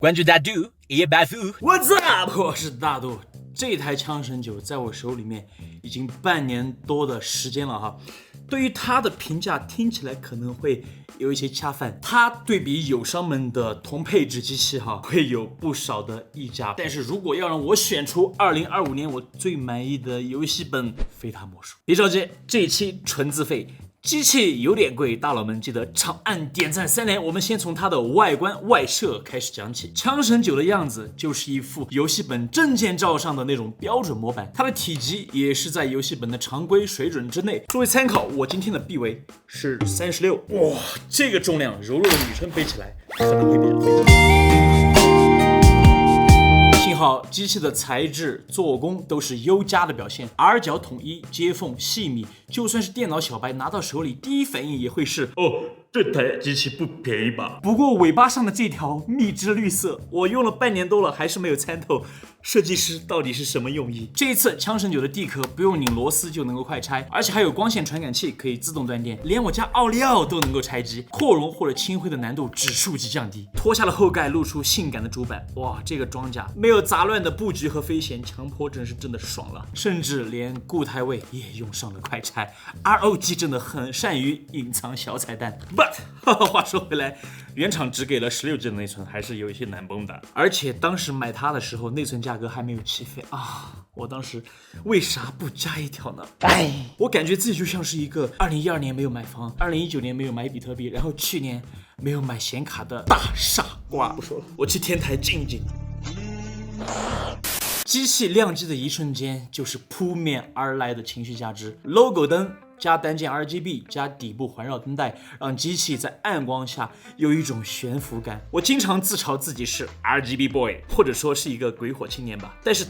关注大度，也白富。What's up？ 我是大度。这台枪神9在我手里面已经半年多的时间了哈。对于它的评价听起来可能会有一些恰饭，它对比友商们的同配置机器哈，会有不少的溢价。但是如果要让我选出2025年我最满意的游戏本，非它莫属。别着急，这一期纯自费。机器有点贵，大佬们记得长按点赞3连。我们先从它的外观外设开始讲起。枪神9的样子就是一副游戏本证件照上的那种标准模板，它的体积也是在游戏本的常规水准之内。作为参考，我今天的臂围是36，哇，这个重量柔弱的女生背起来可能会变得非常。幸好机器的材质、做工都是优佳的表现，R 角统一，接缝细密，就算是电脑小白拿到手里，第一反应也会是这台机器不便宜吧？不过尾巴上的这条蜜汁绿色，我用了半年多了，还是没有参透设计师到底是什么用意。这一次枪神9的地壳不用拧螺丝就能够快拆，而且还有光线传感器可以自动断电，连我家奥利奥都能够拆机，扩容或者清灰的难度指数级降低。脱下了后盖，露出性感的主板，哇，这个装甲没有杂乱的布局和飞弦，强迫真的爽了，甚至连固态位也用上了快拆。ROG 真的很善于隐藏小彩蛋。But 话说回来，原厂只给了16G 的内存，还是有一些难崩的。而且当时买它的时候，内存价格还没有起飞啊！我当时为啥不加一条呢？我感觉自己就像是一个2012年没有买房，2019年没有买比特币，然后去年没有买显卡的大傻瓜。不说了，我去天台静一静。机器亮机的一瞬间，就是扑面而来的情绪价值。logo 灯加单键 RGB 加底部环绕灯带，让机器在暗光下有一种悬浮感。我经常自嘲自己是 RGB boy， 或者说是一个鬼火青年吧。但是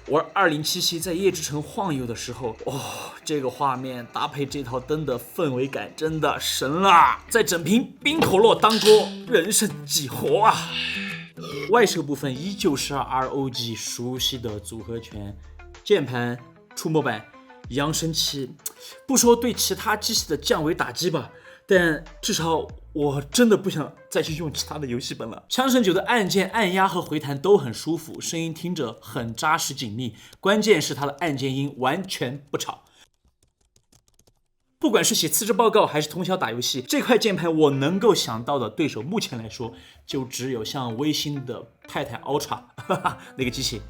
玩2077在夜之城晃悠的时候，这个画面搭配这套灯的氛围感真的神了！在整瓶冰可乐当锅，人生几何啊！外设部分依旧是 ROG 熟悉的组合拳，键盘、触摸板、扬声器，不说对其他机器的降维打击吧，但至少我真的不想再去用其他的游戏本了。枪神9的按键按压和回弹都很舒服，声音听着很扎实紧密，关键是它的按键音完全不吵。不管是写辞职报告还是通宵打游戏，这块键盘我能够想到的对手，目前来说就只有像微星的泰坦 Ultra 那个机器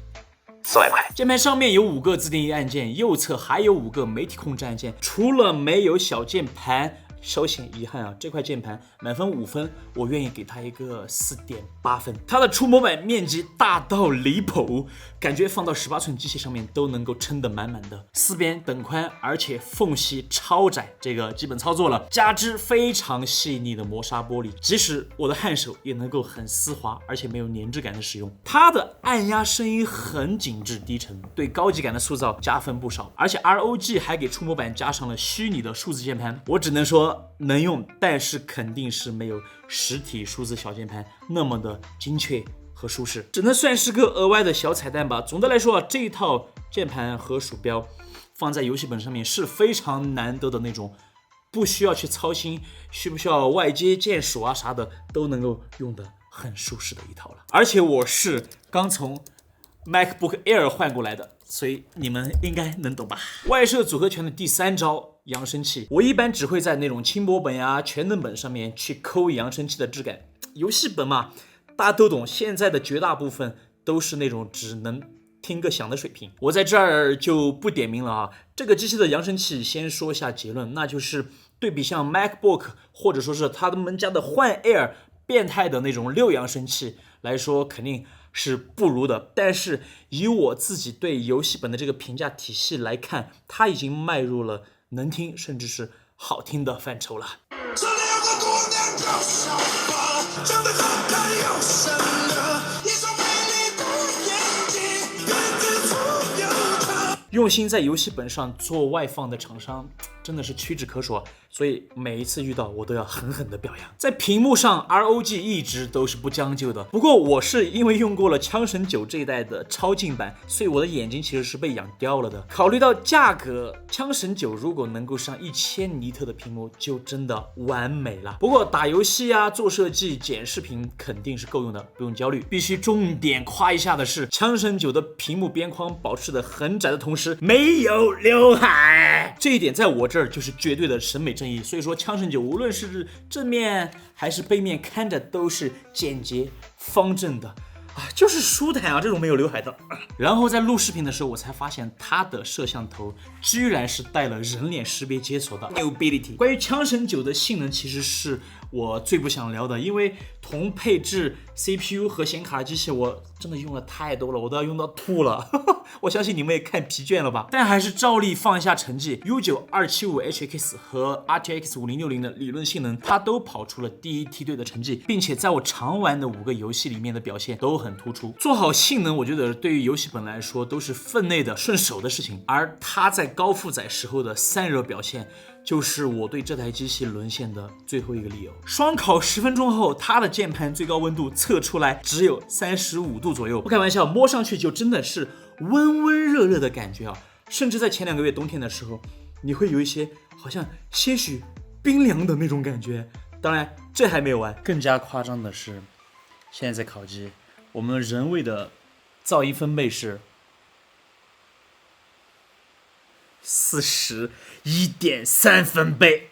，400块。键盘上面有5个自定义按键，右侧还有5个媒体控制按键，除了没有小键盘，稍显遗憾啊。这块键盘满分5分，我愿意给它一个4.8分。它的触摸板面积大到离谱，感觉放到18寸机器上面都能够撑得满满的。4边等宽，而且缝隙超窄，这个基本操作了。加之非常细腻的磨砂玻璃，即使我的汗手也能够很丝滑，而且没有粘质感的使用。它的按压声音很紧致低沉，对高级感的塑造加分不少。而且 ROG 还给触摸板加上了虚拟的数字键盘，我只能说能用，但是肯定是没有实体数字小键盘那么的精确和舒适，只能算是个额外的小彩蛋吧。总的来说这一套键盘和鼠标放在游戏本上面是非常难得的那种，不需要去操心需不需要外接键鼠啊啥的，都能够用得很舒适的一套了。而且我是刚从 MacBook Air 换过来的，所以你们应该能懂吧。外设组合拳的第3招，扬声器。我一般只会在那种轻薄本呀、全能本上面去抠扬声器的质感。游戏本嘛，大家都懂，现在的绝大部分都是那种只能听个响的水平。我在这儿就不点名了啊。这个机器的扬声器先说下结论，那就是对比像 MacBook 或者说是他们家的幻 Air 变态的那种6扬声器来说，肯定是不如的。但是以我自己对游戏本的这个评价体系来看，它已经迈入了能听甚至是好听的范畴了。这里有个姑娘叫小花，长得好看又深的，一双美丽的眼睛，辫子粗又长。用心在游戏本上做外放的厂商真的是屈指可数，所以每一次遇到我都要狠狠的表扬。在屏幕上 ROG 一直都是不将就的，不过我是因为用过了枪神9这一代的超近版，所以我的眼睛其实是被养掉了的。考虑到价格，枪神9如果能够上1000尼特的屏幕，就真的完美了。不过打游戏啊、做设计、剪视频肯定是够用的，不用焦虑。必须重点夸一下的是，枪神9的屏幕边框保持的很窄的同时，没有刘海，这一点在我这儿就是绝对的审美正义。所以说，枪神9无论是正面还是背面，看着都是简洁方正的。就是舒坦啊，这种没有刘海的。然后在录视频的时候，我才发现它的摄像头居然是带了人脸识别解锁的 Nobility。关于枪神9的性能，其实是我最不想聊的，因为同配置 CPU 和显卡的机器，我真的用了太多了，我都要用到吐了。我相信你们也看疲倦了吧？但还是照例放一下成绩 ，U9 275HX 和 RTX 5060的理论性能，它都跑出了第一梯队的成绩，并且在我常玩的5个游戏里面的表现都很突出。做好性能，我觉得对于游戏本来说都是分内的顺手的事情，而它在高负载时候的散热表现，就是我对这台机器沦陷的最后一个理由。双烤10分钟后，它的键盘最高温度测出来只有35度左右，不开玩笑，摸上去就真的是温温热热的感觉啊！甚至在前2个月冬天的时候，你会有一些好像些许冰凉的那种感觉。当然，这还没有完，更加夸张的是，现在在烤机，我们人为的噪音分贝是41.3分贝。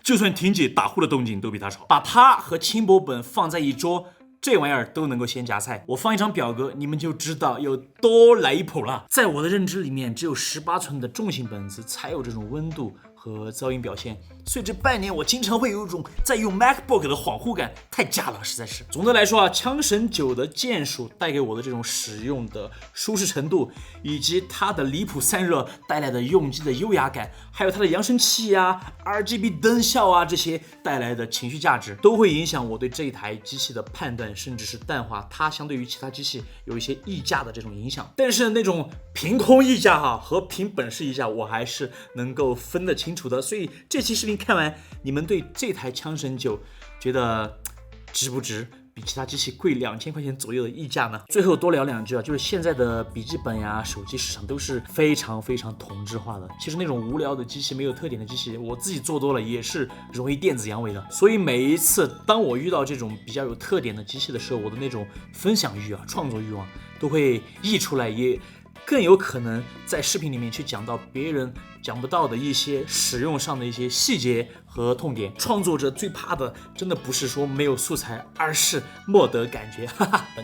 就算婷姐打呼的动静都比它吵。把它和轻薄本放在一桌，这玩意儿都能够先夹菜。我放一张表格，你们就知道有多离谱了。在我的认知里面，只有18寸的重型本子才有这种温度和噪音表现。所以这半年我经常会有一种在用 MacBook 的恍惚感，太假了，实在是。总的来说啊，枪神9的键鼠带给我的这种使用的舒适程度，以及它的离谱散热带来的用机的优雅感，还有它的扬声器啊、RGB 灯效啊这些带来的情绪价值，都会影响我对这一台机器的判断，甚至是淡化它相对于其他机器有一些溢价的这种影响。但是那种凭空溢价和凭本事溢价，我还是能够分得清楚的。所以这期视频看完，你们对这台枪神9觉得值不值？比其他机器贵2000块钱左右的溢价呢？最后多聊2句啊，就是现在的笔记本呀、手机市场都是非常同质化的。其实那种无聊的机器、没有特点的机器，我自己做多了也是容易电子阳痿的。所以每一次当我遇到这种比较有特点的机器的时候，我的那种分享欲啊、创作欲望都会溢出来，也更有可能在视频里面去讲到别人讲不到的一些使用上的一些细节和痛点。创作者最怕的真的不是说没有素材，而是没得感觉。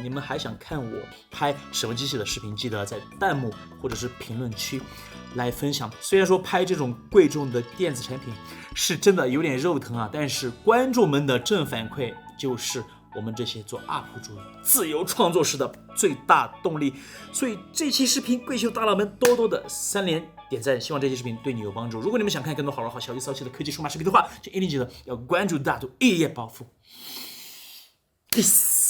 你们还想看我拍什么机器的视频，记得在弹幕或者是评论区来分享。虽然说拍这种贵重的电子产品是真的有点肉疼啊，但是观众们的正反馈就是我们这些做 UP 主自由创作时的最大动力。所以这期视频贵秀大佬们多多的3连点赞，希望这期视频对你有帮助。如果你们想看更多好玩好小气骚气的科技数码视频的话，就一定记得要关注大图一夜暴富。Peace。